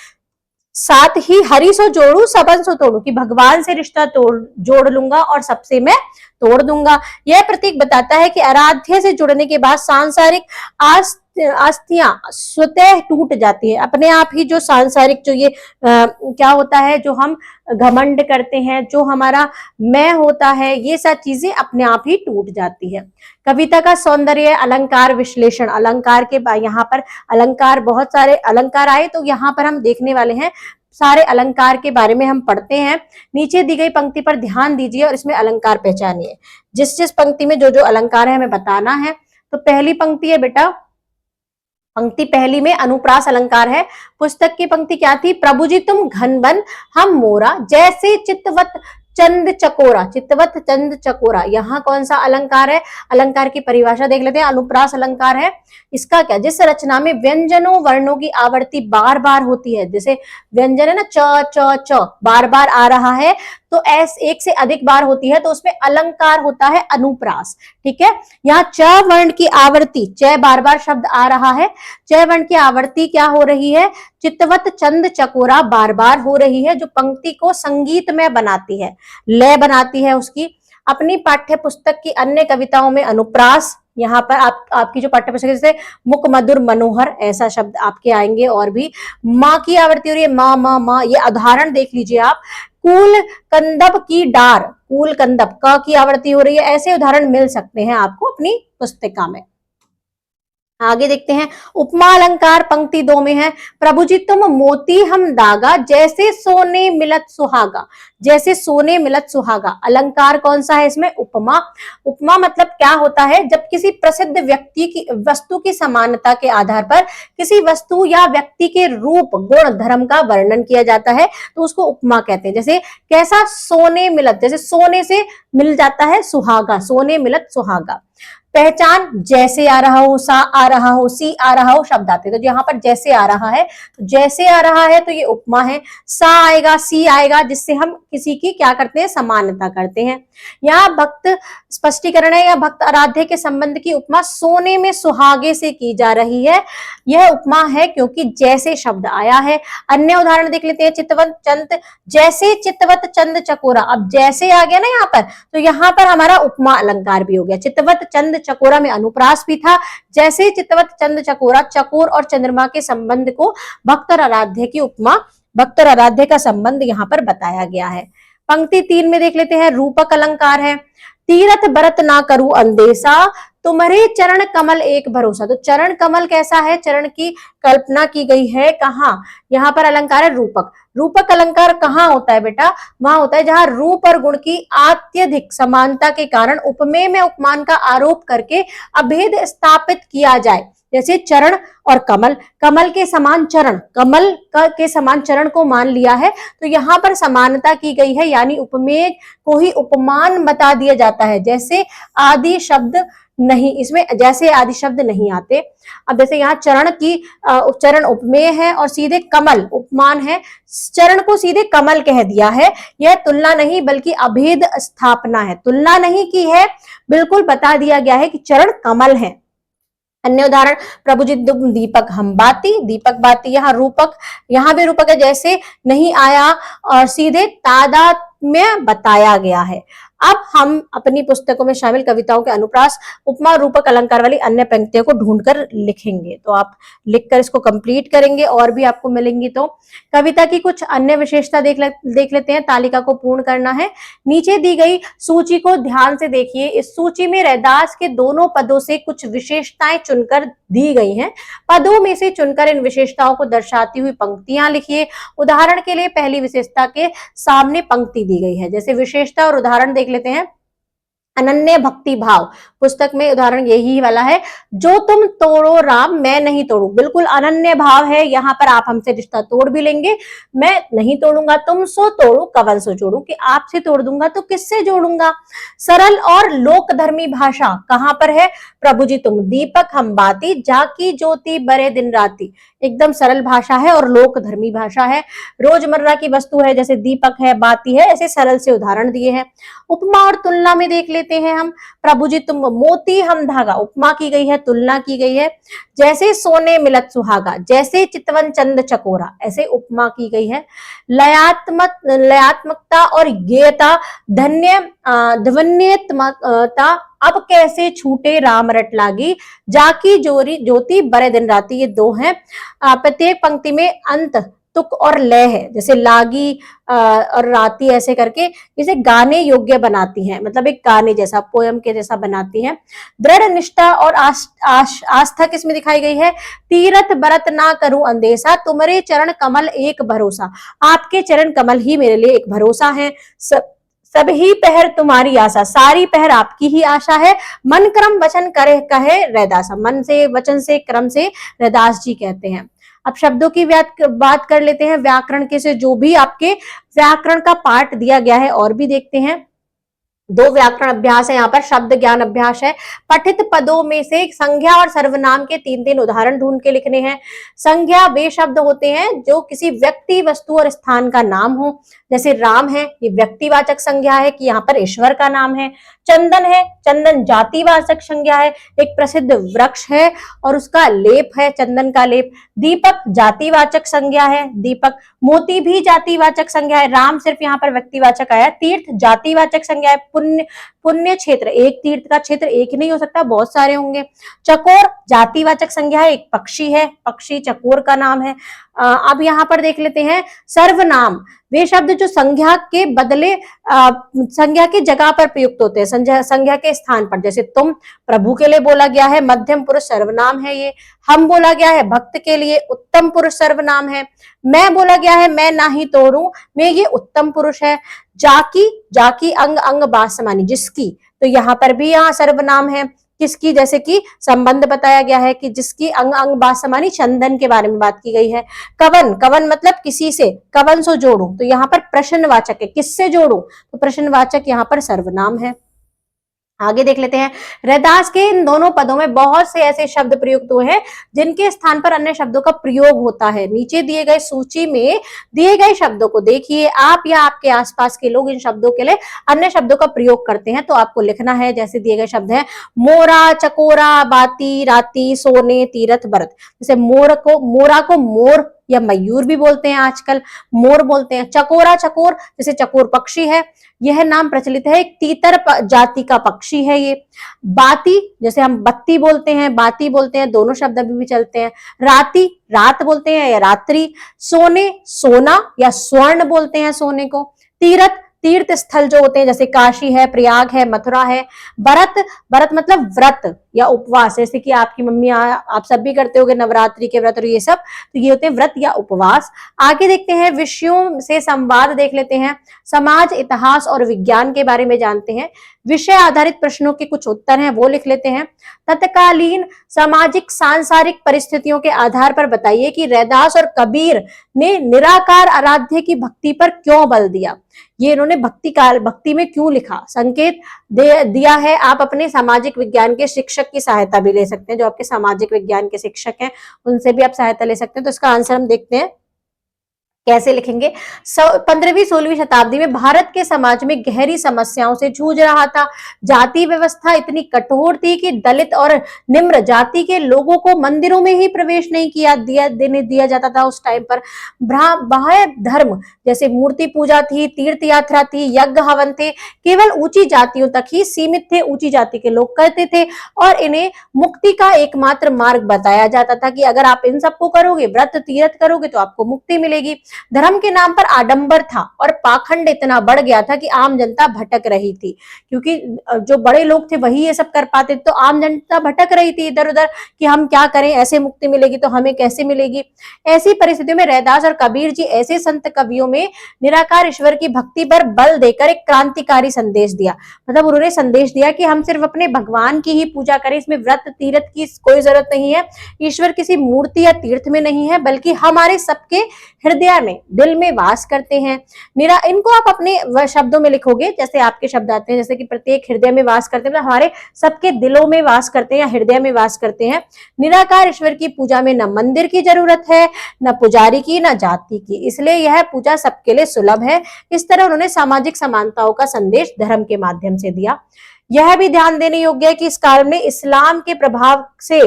साथ ही हरि सो जोड़ू सबन सो तोड़ू, कि भगवान से रिश्ता जोड़ लूंगा और सबसे मैं तोड़ दूंगा। यह प्रतीक बताता है कि आराध्य से जुड़ने के बाद सांसारिक अस्थियां स्वतः टूट जाती है। अपने आप ही जो सांसारिक जो ये क्या होता है, जो हम घमंड करते हैं, जो हमारा मैं होता है, ये सब चीजें अपने आप ही टूट जाती है। कविता का सौंदर्य, अलंकार विश्लेषण, अलंकार के यहाँ पर अलंकार, बहुत सारे अलंकार आए, तो यहाँ पर हम देखने वाले हैं सारे अलंकार के बारे में हम पढ़ते हैं। नीचे दी गई पंक्ति पर ध्यान दीजिए और इसमें अलंकार पहचानिए। जिस जिस पंक्ति में जो जो अलंकार है हमें बताना है। तो पहली पंक्ति है बेटा, पंक्ति पहली में अनुप्रास अलंकार है। पुस्तक की पंक्ति क्या थी? प्रभु जी तुम घन बन हम मोरा, जैसे चितवत चंद चकोरा, चितवत चंद चकोरा। यहाँ कौन सा अलंकार है? अलंकार की परिभाषा देख लेते हैं। अनुप्रास अलंकार है। इसका क्या? जिस रचना में व्यंजनों वर्णों की आवर्ती बार बार होती है, जैसे व्यंजन है ना, च च च बार बार आ रहा है, तो एक से अधिक बार होती है, तो उसमें अलंकार होता है अनुप्रास। ठीक है, यहाँ च वर्ण की आवर्ती, च बार बार शब्द आ रहा है, च वर्ण की आवर्ती क्या हो रही है? चितवत चंद चकोरा बार बार हो रही है, जो पंक्ति को संगीतमय बनाती है, लय बनाती है उसकी। अपनी पाठ्य पुस्तक की अन्य कविताओं में अनुप्रास, यहाँ पर आपकी जो पाठ्य पुस्तक जैसे मुख मधुर मनोहर, ऐसा शब्द आपके आएंगे। और भी माँ की आवर्ती हो रही है, माँ माँ माँ, ये उदाहरण देख लीजिए आप। कूल कंदब की डार, कूल कंदब, क की आवर्ती हो रही है, ऐसे उदाहरण मिल सकते हैं आपको अपनी पुस्तिका में। आगे देखते हैं, उपमा अलंकार पंक्ति 2 में है। प्रभु जी तुम मोती हम दागा, जैसे सोने मिलत सुहागा, जैसे सोने मिलत सुहागा। अलंकार कौन सा है इसमें? उपमा। उपमा मतलब क्या होता है? जब किसी प्रसिद्ध व्यक्ति की वस्तु की समानता के आधार पर किसी वस्तु या व्यक्ति के रूप गुण धर्म का वर्णन किया जाता है, तो उसको उपमा कहते हैं। जैसे कैसा? सोने मिलत, जैसे सोने से मिल जाता है सुहागा, सोने मिलत सुहागा। पहचान, जैसे आ रहा हो, सा आ रहा हो, सी आ रहा हो शब्द आते हैं। तो यहाँ पर जैसे आ रहा है, तो जैसे आ रहा है तो ये उपमा है। सा आएगा, सी आएगा, जिससे हम किसी की क्या करते हैं? समानता करते हैं। यहाँ भक्त स्पष्टीकरण है, या भक्त आराध्य के संबंध की उपमा सोने में सुहागे से की जा रही है। यह उपमा है क्योंकि जैसे शब्द आया है। अन्य उदाहरण देख लेते हैं। चितवत चंद, जैसे चितवत चंद चकोरा। अब जैसे आ गया ना यहाँ पर, तो यहाँ पर हमारा उपमा अलंकार भी हो गया। चितवत चंद चकोरा में अनुप्रास भी था। जैसे चितवत चंद चकोरा, चकोर और चंद्रमा के संबंध को भक्त और आराध्य की उपमा, भक्त और आराध्य का संबंध यहाँ पर बताया गया है। पंक्ति 3 में देख लेते हैं, रूपक अलंकार है। तीरथ बरत ना करूं अंदेशा, तुम्हारे चरण कमल एक भरोसा। तो चरण कमल कैसा है? चरण की कल्पना की गई है। कहाँ? यहाँ पर अलंकार है रूपक। रूपक अलंकार कहाँ होता है बेटा? वहां होता है जहां रूप और गुण की अत्यधिक समानता के कारण उपमेय में उपमान का आरोप करके अभेद स्थापित किया जाए। जैसे चरण और कमल, कमल के समान चरण, कमल के समान चरण को मान लिया है, तो यहाँ पर समानता की गई है, यानी उपमेय को ही उपमान बता दिया जाता है। जैसे आदि शब्द नहीं, इसमें जैसे आदि शब्द नहीं आते। अब जैसे यहाँ चरण की चरण उपमेय है और सीधे कमल उपमान है, चरण को सीधे कमल कह दिया है। यह तुलना नहीं बल्कि अभेद स्थापना है। तुलना नहीं की है, बिल्कुल बता दिया गया है कि चरण कमल है। अन्य उदाहरण, प्रभु जी दीपक हम बाती, दीपक बाती। यहाँ रूपक, यहाँ भी रूपक है, जैसे नहीं आया और सीधे तादाद में बताया गया है। अब हम अपनी पुस्तकों में शामिल कविताओं के अनुप्रास, उपमा, रूपक, अलंकार वाली अन्य पंक्तियों को ढूंढकर लिखेंगे। तो आप लिखकर इसको कंप्लीट करेंगे और भी आपको मिलेंगी। तो कविता की कुछ अन्य विशेषता देख लेते हैं। तालिका को पूर्ण करना है। नीचे दी गई सूची को ध्यान से देखिए। इस सूची में रैदास के दोनों पदों से कुछ विशेषताएं चुनकर दी गई हैं। पदों में से चुनकर इन विशेषताओं को दर्शाती हुई पंक्तियां लिखिए। उदाहरण के लिए पहली विशेषता के सामने पंक्ति दी गई है। जैसे विशेषता और उदाहरण देख लेते हैं। अनन्य भक्ति भाव, पुस्तक में उदाहरण यही वाला है। जो तुम तोड़ो राम मैं नहीं तोड़ू, बिल्कुल अनन्य भाव है। यहाँ पर आप हमसे रिश्ता तोड़ भी लेंगे, मैं नहीं तोड़ूंगा। तुम सो तोड़ू कवन सो जोड़ू, कि आपसे तोड़ दूंगा तो किससे जोड़ूंगा। सरल और लोकधर्मी भाषा कहाँ पर है। प्रभु जी तुम दीपक हम बाती, जाकी ज्योति बरे दिन राती, एकदम सरल भाषा है और लोकधर्मी भाषा है। रोजमर्रा की वस्तु है, जैसे दीपक है, बाती है, ऐसे सरल से उदाहरण दिए हैं। उपमा और तुलना में देख लेते हैं हम। प्रभु जी तुम मोती हम धागा, उपमा की गई है, तुलना की गई है। जैसे सोने मिलत सुहागा, जैसे चितवन चंद चकोरा, ऐसे उपमा की गई है। लयात्मकता और गेयता, ध्वन्यत्मकता, अब कैसे छूटे राम रट लागी, जाकी जोरी ज्योति बरे दिन राती, ये दो हैं। प्रत्येक पंक्ति में अंत, तुक और लय है। जैसे लागी और राती ऐसे करके इसे गाने योग्य बनाती हैं, मतलब एक गाने जैसा, पोयम के जैसा बनाती हैं। दृढ़ निष्ठा और आस्था किसमें दिखाई गई है। तीरथ बरत ना करूं अंदेशा, तुम्हारे चरण कमल एक भरोसा, आपके चरण कमल ही मेरे लिए एक भरोसा है। सभी पहर तुम्हारी आशा, सारी पहर आपकी ही आशा है। मन क्रम वचन करे कहे रैदासा, मन से वचन से क्रम से रैदास जी कहते हैं। अब शब्दों की बात कर लेते हैं। व्याकरण के से जो भी आपके व्याकरण का पार्ट दिया गया है और भी देखते हैं। दो व्याकरण अभ्यास है यहाँ पर। शब्द ज्ञान अभ्यास है। पठित पदों में से संज्ञा और सर्वनाम के 3-3 उदाहरण ढूंढ के लिखने हैं। संज्ञा वे शब्द होते हैं जो किसी व्यक्ति, वस्तु और स्थान का नाम हो। जैसे राम है, ये व्यक्तिवाचक संज्ञा है कि यहाँ पर ईश्वर का नाम है। चंदन है, चंदन जातिवाचक संज्ञा है, एक प्रसिद्ध वृक्ष है और उसका लेप है, चंदन का लेप। दीपक जातिवाचक संज्ञा है, दीपक। मोती भी जातिवाचक संज्ञा है, राम सिर्फ यहाँ पर व्यक्तिवाचक आया। तीर्थ जातिवाचक संज्ञा है। पुण्य क्षेत्र, एक तीर्थ का क्षेत्र एक ही नहीं हो सकता, बहुत सारे होंगे। चकोर जातिवाचक संज्ञा है, एक पक्षी है, पक्षी चकोर का नाम है। अब यहाँ पर देख लेते हैं सर्वनाम, वे शब्द जो संज्ञा के बदले संज्ञा की जगह पर प्रयुक्त होते हैं, संज्ञा के स्थान पर। जैसे तुम प्रभु के लिए बोला गया है, मध्यम पुरुष सर्वनाम है ये। हम बोला गया है भक्त के लिए, उत्तम पुरुष सर्वनाम है। मैं बोला गया है, मैं ना ही तोड़ू, मैं, ये उत्तम पुरुष है। जाकी, जाकी अंग अंग बात समानी, जिसकी, तो यहाँ पर भी यहाँ सर्वनाम है। किसकी, जैसे कि संबंध बताया गया है कि जिसकी अंग अंग बात समानी, चंदन के बारे में बात की गई है। कवन, कवन मतलब किसी से, कवन सो जोड़ू, तो यहाँ पर प्रश्नवाचक है, किससे जोड़ू, तो प्रश्नवाचक यहाँ पर सर्वनाम है। आगे देख लेते हैं। रैदास के इन दोनों पदों में बहुत से ऐसे शब्द प्रयुक्त हुए हैं जिनके स्थान पर अन्य शब्दों का प्रयोग होता है। नीचे दिए गए सूची में दिए गए शब्दों को देखिए। आप या आपके आसपास के लोग इन शब्दों के लिए अन्य शब्दों का प्रयोग करते हैं, तो आपको लिखना है। जैसे दिए गए शब्द हैं मोरा, चकोरा, बाती, राती, सोने, तीरथ, बरत। जैसे मोरा को मोर या मयूर भी बोलते हैं, आजकल मोर बोलते हैं। चकोरा, चकोर, जैसे चकोर पक्षी है, यह नाम प्रचलित है, एक तीतर जाति का पक्षी है ये। बाती, जैसे हम बत्ती बोलते हैं, बाती बोलते हैं, दोनों शब्द अभी भी चलते हैं। राती, रात बोलते हैं या रात्रि। सोने, सोना या स्वर्ण बोलते हैं सोने को। तीरथ, तीर्थ स्थल जो होते हैं, जैसे काशी है, प्रयाग है, मथुरा है। बरत, बरत मतलब व्रत या उपवास, जैसे कि आपकी मम्मी आप सब भी करते होंगे नवरात्रि के व्रत और ये सब, तो ये होते हैं व्रत या उपवास। आगे देखते हैं, विषयों से संवाद देख लेते हैं। समाज, इतिहास और विज्ञान के बारे में जानते हैं। विषय आधारित प्रश्नों के कुछ उत्तर हैं, वो लिख लेते हैं। तत्कालीन सामाजिक सांसारिक परिस्थितियों के आधार पर बताइए कि रैदास और कबीर ने निराकार आराध्य की भक्ति पर क्यों बल दिया। ये इन्होंने भक्ति में क्यों लिखा, संकेत दिया है। आप अपने सामाजिक विज्ञान के शिक्षक की सहायता भी ले सकते हैं, जो आपके सामाजिक विज्ञान के शिक्षक हैं उनसे भी आप सहायता ले सकते हैं। तो इसका आंसर हम देखते हैं। कैसे लिखेंगे? 15वीं-16वीं शताब्दी में भारत के समाज में गहरी समस्याओं से जूझ रहा था। जाति व्यवस्था इतनी कठोर थी कि दलित और निम्न जाति के लोगों को मंदिरों में ही प्रवेश नहीं दिया जाता था उस टाइम पर। बाह्य धर्म जैसे मूर्ति पूजा थी, तीर्थ यात्रा थी, यज्ञ हवन थे, केवल ऊंची जातियों तक ही सीमित थे, ऊंची जाति के लोग करते थे और इन्हें मुक्ति का एकमात्र मार्ग बताया जाता था कि अगर आप इन सबको करोगे, व्रत तीर्थ करोगे तो आपको मुक्ति मिलेगी। धर्म के नाम पर आडंबर था और पाखंड इतना बढ़ गया था कि आम जनता भटक रही थी, क्योंकि जो बड़े लोग थे वही ये सब कर पाते, तो आम जनता भटक रही थी इधर उधर कि हम क्या करें, ऐसे मुक्ति मिलेगी तो हमें कैसे मिलेगी। ऐसी परिस्थितियों में रैदास और कबीर जी ऐसे संत कवियों में निराकार ईश्वर की भक्ति पर बल देकर एक क्रांतिकारी संदेश दिया। मतलब उन्होंने संदेश दिया कि हम सिर्फ अपने भगवान की ही पूजा करें, इसमें व्रत तीर्थ की कोई जरूरत नहीं है, ईश्वर किसी मूर्ति या तीर्थ में नहीं है, बल्कि हमारे सबके हृदय में, दिल में वास करते हैं। इनको आप अपने शब्दों में लिखोगे, जैसे आपके शब्द आते हैं, जैसे कि प्रत्येक हृदय में वास करते हैं, मतलब हमारे सबके दिलों में वास करते हैं या हृदय में वास करते हैं। निराकार ईश्वर की पूजा में न मंदिर की जरूरत है, न पुजारी की, न जाति की, इसलिए यह पूजा सबके लिए सुलभ है। इस तरह उन्होंने सामाजिक समानताओं का संदेश धर्म के माध्यम से दिया। यह भी ध्यान देने योग्य है कि इस काल में इस्लाम के प्रभाव से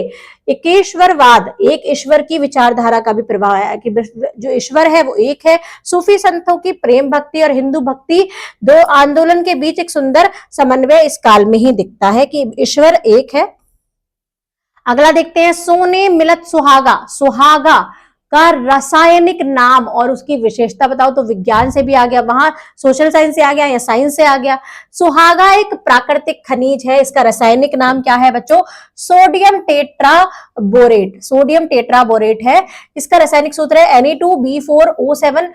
एकेश्वरवाद, एक ईश्वर की विचारधारा का भी प्रभाव है कि जो ईश्वर है वो एक है। सूफी संतों की प्रेम भक्ति और हिंदू भक्ति दो आंदोलन के बीच एक सुंदर समन्वय इस काल में ही दिखता है कि ईश्वर एक है। अगला देखते हैं, सोने मिलत सुहागा। सुहागा का रासायनिक नाम और उसकी विशेषता बताओ, तो विज्ञान से भी आ गया, वहां सोशल साइंस से आ गया या साइंस से आ गया। सुहागा एक प्राकृतिक खनिज है, इसका रासायनिक नाम क्या है बच्चों? Sodium tetraborate. सोडियम टेट्राबोरेट है, इसका रासायनिक सूत्र है Na2B4O7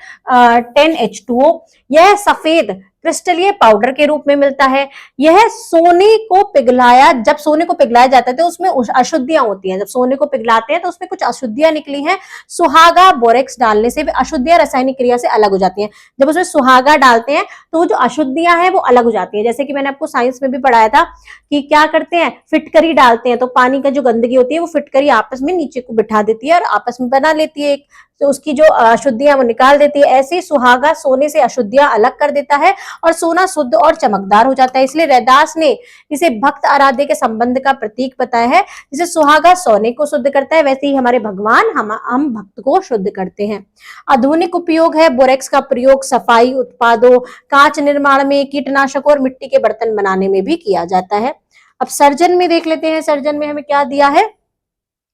10H2O। यह सफेद क्रिस्टलीय पाउडर के रूप में मिलता है। यह सोने को पिघलाया, जब सोने को पिघलाया जाता है तो उसमें अशुद्धियां होती हैं, जब सोने को पिघलाते हैं तो उसमें कुछ अशुद्धियां निकली हैं। सुहागा बोरेक्स डालने से भी अशुद्धियां रासायनिक क्रिया से अलग हो जाती हैं। जब उसमें सुहागा डालते हैं तो जो अशुद्धियां हैं वो अलग हो जाती हैं। जैसे कि मैंने आपको साइंस में भी पढ़ाया था कि क्या करते हैं, फिटकरी डालते हैं तो पानी का जो गंदगी होती है वो फिटकरी आपस में नीचे को बिठा देती है और आपस में बना लेती है, तो उसकी जो अशुद्धियां वो निकाल देती है। ऐसे ही सुहागा सोने से अशुद्धियां अलग कर देता है और सोना शुद्ध और चमकदार हो जाता है। इसलिए रैदास ने इसे भक्त आराध्य के संबंध का प्रतीक बताया है। जैसे सुहागा सोने को शुद्ध करता है, वैसे ही हमारे भगवान हम भक्त को शुद्ध करते हैं। आधुनिक उपयोग है, बोरेक्स का प्रयोग सफाई उत्पादों, कांच निर्माण में, कीटनाशकों और मिट्टी के बर्तन बनाने में भी किया जाता है। अब सर्जन में देख लेते हैं, सर्जन में हमें क्या दिया है?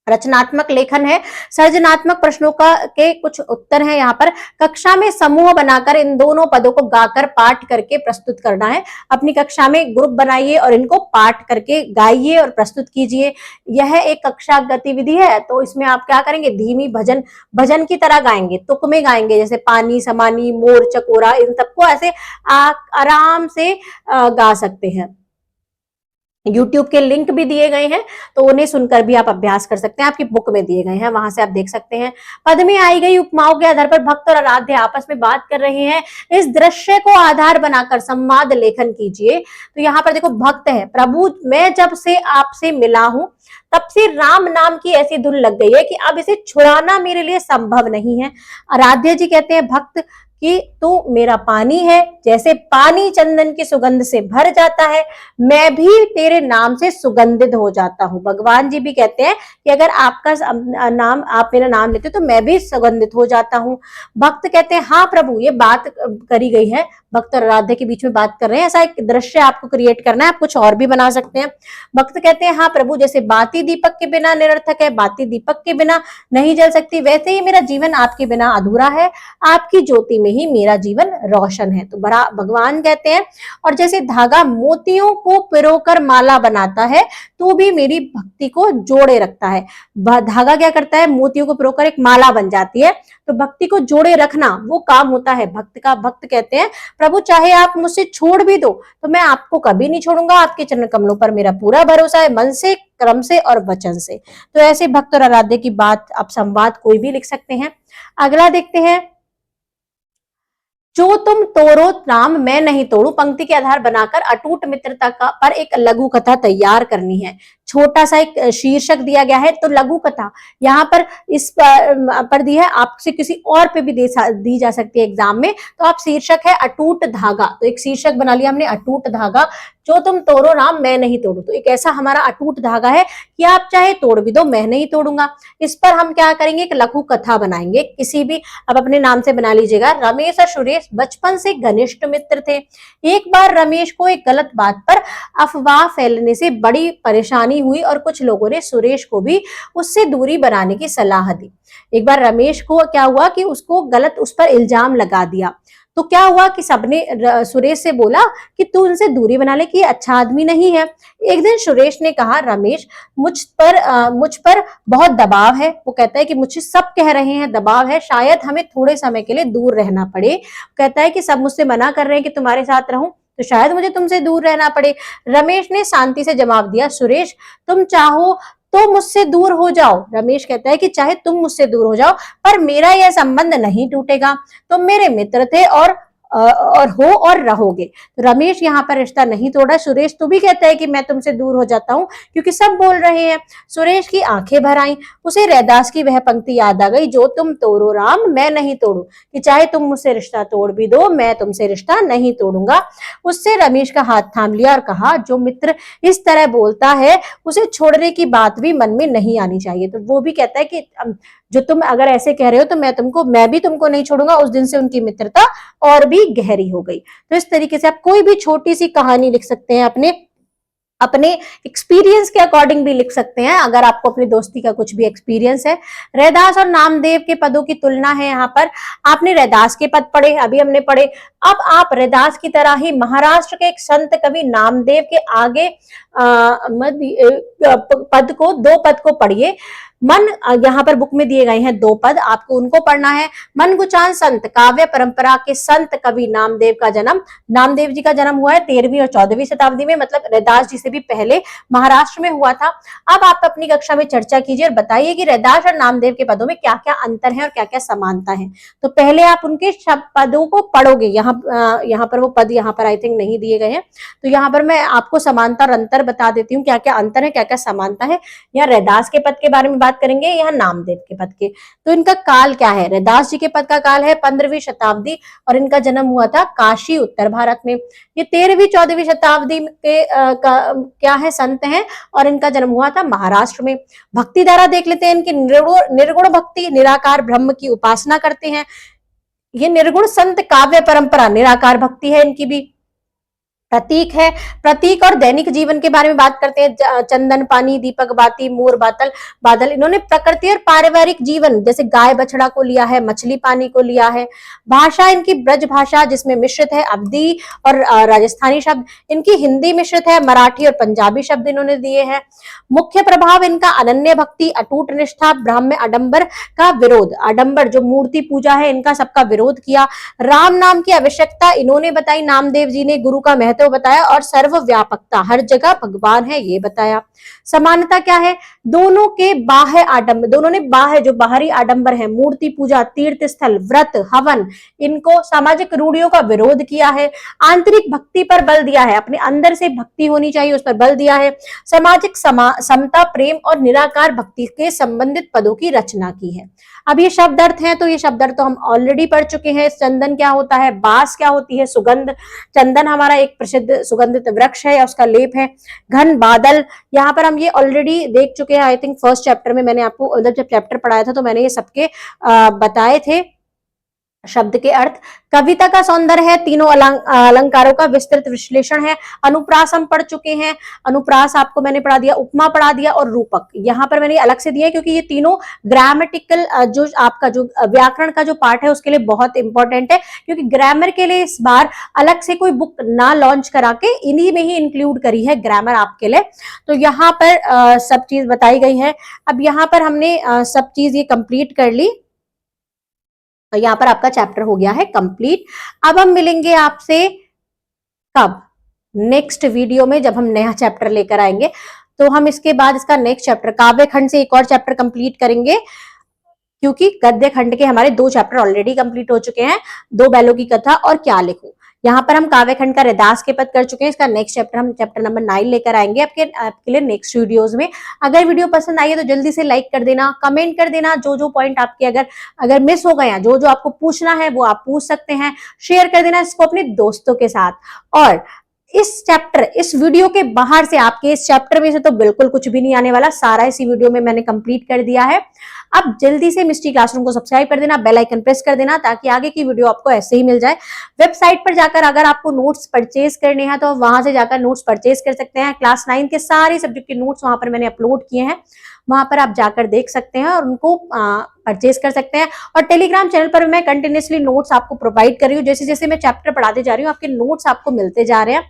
रचनात्मक लेखन है, सर्जनात्मक प्रश्नों के कुछ उत्तर हैं यहाँ पर। कक्षा में समूह बनाकर इन दोनों पदों को गाकर पाठ करके प्रस्तुत करना है। अपनी कक्षा में ग्रुप बनाइए और इनको पाठ करके गाइए और प्रस्तुत कीजिए। यह एक कक्षा गतिविधि है, तो इसमें आप क्या करेंगे? धीमी भजन की तरह गाएंगे, तुक में गाएंगे, जैसे पानी समानी मोर चकोरा, इन सबको ऐसे आराम से गा सकते हैं। YouTube के लिंक भी दिए गए हैं, तो उन्हें सुनकर भी आप अभ्यास कर सकते हैं, आपकी बुक में दिए गए हैं, वहां से आप देख सकते हैं। पद में आई गई उपमाओं के आधार पर भक्त और आराध्य आपस में बात कर रहे हैं। इस दृश्य को आधार बनाकर संवाद लेखन कीजिए। तो यहाँ पर देखो, भक्त है, प्रभु मैं जब से आपसे मिला हूं तब से राम नाम की ऐसी धुन लग गई है कि अब इसे छुड़ाना मेरे लिए संभव नहीं है। आराध्य जी कहते हैं भक्त कि तू मेरा पानी है, जैसे पानी चंदन की सुगंध से भर जाता है, मैं भी तेरे नाम से सुगंधित हो जाता हूँ। भगवान जी भी कहते हैं कि अगर आपका नाम, आप मेरा नाम लेते तो मैं भी सुगंधित हो जाता हूँ। भक्त कहते हैं हाँ प्रभु, ये बात करी गई है, भक्त और आराध्य के बीच में बात कर रहे हैं, ऐसा एक दृश्य आपको क्रिएट करना है, आप कुछ और भी बना सकते हैं। भक्त कहते हैं हाँ प्रभु, जैसे बाती दीपक के बिना निरर्थक है, बाती दीपक के बिना नहीं जल सकती, वैसे ही मेरा जीवन आपके बिना अधूरा है, आपकी ज्योति में ही मेरा जीवन रोशन है। तो बड़ा भगवान कहते हैं, और जैसे धागा मोतियों को पिरोकर माला बनाता है, तो भी मेरी भक्ति को जोड़े रखता है। धागा क्या करता है? मोतियों को पिरोकर एक माला बन जाती है, तो भक्ति को जोड़े रखना वो काम होता है भक्त का। भक्त कहते हैं प्रभु चाहे आप मुझसे छोड़ भी दो तो मैं आपको कभी नहीं छोड़ूंगा, आपके चरण कमलों पर मेरा पूरा भरोसा है, मन से, क्रम से और वचन से। तो ऐसे भक्त और आराध्य की बात, आप संवाद कोई भी लिख सकते हैं। अगला देखते हैं, जो तुम तोड़ो राम मैं नहीं तोड़ू, पंक्ति के आधार बनाकर अटूट मित्रता का पर एक लघु कथा तैयार करनी है। छोटा सा एक शीर्षक दिया गया है। तो लघु कथा यहाँ पर इस पर दी है, आपसे किसी और पे भी दी जा सकती है एग्जाम में। तो आप शीर्षक है अटूट धागा, तो एक शीर्षक बना लिया हमने अटूट धागा, जो तुम तोड़ो राम मैं नहीं तोड़ू। तो एक ऐसा हमारा अटूट धागा है कि आप चाहे तोड़ भी दो मैं नहीं तोड़ूंगा। इस पर हम क्या करेंगे, एक लघु कथा बनाएंगे, किसी भी अब अपने नाम से बना लीजिएगा। रमेश और सुरेश बचपन से घनिष्ठ मित्र थे। एक बार रमेश को एक गलत बात पर अफवाह फैलने से बड़ी परेशानी हुई और कुछ लोगों ने सुरेश को भी उससे दूरी बनाने की सलाह दी। एक बार रमेश को क्या हुआ कि उसको गलत उस पर इल्जाम लगा दिया। तो क्या हुआ कि सबने सुरेश से बोला कि तू उनसे दूरी बना ले, कि ये अच्छा आदमी नहीं है। एक दिन सुरेश ने कहा, रमेश मुझ पर बहुत दबाव है। वो कहता है कि मुझे सब कह रहे हैं दबाव है, शायद हमें थोड़े समय के लिए दूर रहना पड़े। कहता है कि सब मुझसे मना कर रहे हैं कि तुम्हारे साथ रहूं, तो शायद मुझे तुमसे दूर रहना पड़े। रमेश ने शांति से जवाब दिया, सुरेश तुम चाहो तो मुझसे दूर हो जाओ। रमेश कहता है कि चाहे तुम मुझसे दूर हो जाओ, पर मेरा यह संबंध नहीं टूटेगा। तुम मेरे मित्र थे और हो और रहोगे। तो रमेश यहाँ पर रिश्ता नहीं तोड़ा। सुरेश तो भी कहता है कि मैं तुमसे दूर हो जाता हूँ क्योंकि सब बोल रहे हैं। सुरेश की आंखें भर आईं। उसे रैदास की वह पंक्ति याद आ गई, जो तुम तोड़ो राम मैं नहीं तोड़ू, कि चाहे तुम मुझसे रिश्ता तोड़ भी दो मैं तुमसे रिश्ता नहीं तोड़ूंगा। उससे रमेश का हाथ थाम लिया और कहा, जो मित्र इस तरह बोलता है उसे छोड़ने की बात भी मन में नहीं आनी चाहिए। तो वो भी कहता है कि जो तुम अगर ऐसे कह रहे हो तो मैं भी तुमको नहीं छोड़ूंगा। उस दिन से उनकी मित्रता और भी गहरी हो गई। तो इस तरीके से आप कोई भी छोटी सी कहानी लिख सकते हैं, अपने एक्सपीरियंस के अकॉर्डिंग भी लिख सकते हैं, अगर आपको अपनी दोस्ती का कुछ भी एक्सपीरियंस है। रैदास और नामदेव के पदों की तुलना है यहाँ पर। आपने रैदास के पद पढ़े, अभी हमने पढ़े। अब आप रैदास की तरह ही महाराष्ट्र के एक संत कवि नामदेव के आगे दो पद को पढ़िए। मन, यहाँ पर बुक में दिए गए हैं 2 पद, आपको उनको पढ़ना है। मन गुचान संत काव्य परंपरा के संत कवि नामदेव जी का जन्म हुआ है 13वीं और 14वीं शताब्दी में, मतलब रैदास जी से भी पहले महाराष्ट्र में हुआ था। अब आप अपनी कक्षा में चर्चा कीजिए और बताइए कि रैदास और नामदेव के पदों में क्या क्या अंतर है और क्या क्या समानता है। तो पहले आप उनके पदों को पढ़ोगे। यहाँ पर वो पद यहाँ पर आई थिंक नहीं दिए गए हैं, तो यहाँ पर मैं आपको समानता और अंतर बता देती हूँ, क्या क्या अंतर है क्या क्या समानता है। यहाँ रैदास के पद के बारे में बात करेंगे, यहाँ नामदेव के पद के। तो इनका काल क्या है, रैदास जी के पद का काल है 15वीं शताब्दी और इनका जन्म हुआ था काशी उत्तर भारत में। ये 13वीं 14वीं शताब्दी के क्या है संत हैं और इनका जन्म हुआ था महाराष्ट्र में। भक्ति धारा देख लेते हैं इनकी। निर्गुण भक्ति, निराकार ब्रह्म की उपासना करते हैं। ये निर्गुण संत काव्य परंपरा, निराकार भक्ति है इनकी भी। प्रतीक है, प्रतीक और दैनिक जीवन के बारे में बात करते हैं। चंदन पानी, दीपक बाती, मोर बादल। इन्होंने प्रकृति और पारिवारिक जीवन, जैसे गाय बछड़ा को लिया है, मछली पानी को लिया है। भाषा इनकी ब्रज भाषा जिसमें मिश्रित है अवधी और राजस्थानी शब्द। इनकी हिंदी मिश्रित है, मराठी और पंजाबी शब्द इन्होंने दिए हैं। मुख्य प्रभाव इनका अनन्य भक्ति, अटूट निष्ठा, ब्राह्म्य आडंबर का विरोध। आडंबर जो मूर्ति पूजा है इनका सबका विरोध किया। राम नाम की आवश्यकता इन्होंने बताई, नामदेव जी ने गुरु का महत्व बताया, और सर्वव्यापकता, हर जगह भगवान है ये बताया। समानता क्या है, दोनों के बाह्य आडंबर, दोनों ने बाह्य जो बाहरी आडंबर है, मूर्ति पूजा, तीर्थ स्थल, व्रत, हवन, इनको सामाजिक रूढ़ियों का विरोध किया है। आंतरिक भक्ति पर बल दिया है, अपने अंदर से भक्ति होनी चाहिए उस पर बल दिया है। सामाजिक समता, प्रेम और निराकार भक्ति के संबंधित पदों की रचना की है। अब ये शब्द अर्थ हैं, तो ये शब्द अर्थ तो हम ऑलरेडी पढ़ चुके हैं। चंदन क्या होता है, बास क्या होती है, सुगंध। चंदन हमारा एक प्रसिद्ध सुगंधित वृक्ष है या उसका लेप है। घन बादल, यहाँ पर हम ये ऑलरेडी देख चुके हैं। आई थिंक फर्स्ट चैप्टर में मैंने आपको, जब चैप्टर पढ़ाया था तो मैंने ये सबके बताए थे शब्द के अर्थ। कविता का सौंदर्य है, तीनों अलंकारों का विस्तृत विश्लेषण है। अनुप्रास हम पढ़ चुके हैं, अनुप्रास आपको मैंने पढ़ा दिया, उपमा पढ़ा दिया, और रूपक यहाँ पर मैंने अलग से दिया है क्योंकि ये तीनों ग्रामेटिकल जो आपका जो व्याकरण का जो पार्ट है उसके लिए बहुत इंपॉर्टेंट है, क्योंकि ग्रामर के लिए इस बार अलग से कोई बुक ना लॉन्च करा के इन्हीं में ही इंक्लूड करी है ग्रामर आपके लिए। तो यहाँ पर सब चीज बताई गई है। अब यहाँ पर हमने सब चीज ये कंप्लीट कर ली, यहाँ पर आपका चैप्टर हो गया है कंप्लीट। अब हम मिलेंगे आपसे कब, नेक्स्ट वीडियो में, जब हम नया चैप्टर लेकर आएंगे। तो हम इसके बाद इसका नेक्स्ट चैप्टर काव्य खंड से एक और चैप्टर कंप्लीट करेंगे, क्योंकि गद्य खंड के हमारे 2 चैप्टर ऑलरेडी कंप्लीट हो चुके हैं। 2 बैलों की कथा और क्या लिखूं, यहाँ पर हम काव्यखंड का रैदास के पद कर चुके हैं। इसका नेक्स्ट चैप्टर हम चैप्टर नंबर 9 लेकर आएंगे आपके लिए नेक्स्ट वीडियोस में। अगर वीडियो पसंद आई है तो जल्दी से लाइक कर देना, कमेंट कर देना, जो जो पॉइंट आपके अगर मिस हो गए हैं, जो जो आपको पूछना है वो आप पूछ सकते हैं। शेयर कर देना इसको अपने दोस्तों के साथ। और इस वीडियो के बाहर से आपके इस चैप्टर में से तो बिल्कुल कुछ भी नहीं आने वाला, सारा इसी वीडियो में मैंने कंप्लीट कर दिया है। अब जल्दी से मिस्ट्री क्लासरूम को सब्सक्राइब कर देना, बेल आइकन प्रेस कर देना, ताकि आगे की वीडियो आपको ऐसे ही मिल जाए। वेबसाइट पर जाकर अगर आपको नोट्स परचेज करने हैं तो वहां से जाकर नोट्स परचेज कर सकते हैं। क्लास 9 के सारे सब्जेक्ट के नोट्स वहां पर मैंने अपलोड किए हैं, वहां पर आप जाकर देख सकते हैं और उनको परचेज कर सकते हैं। और टेलीग्राम चैनल पर मैं कंटिन्यूअसली नोट्स आपको प्रोवाइड कर रही हूँ। जैसे जैसे मैं चैप्टर पढ़ाते जा रही हूँ आपके नोट्स आपको मिलते जा रहे हैं,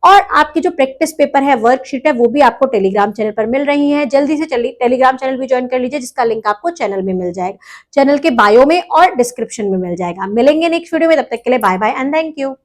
और आपकी जो प्रैक्टिस पेपर है, वर्कशीट है, वो भी आपको टेलीग्राम चैनल पर मिल रही है। जल्दी से टेलीग्राम चैनल भी ज्वाइन कर लीजिए, जिसका लिंक आपको चैनल में मिल जाएगा, चैनल के बायो में और डिस्क्रिप्शन में मिल जाएगा। मिलेंगे नेक्स्ट वीडियो में, तब तक के लिए bye bye and thank you.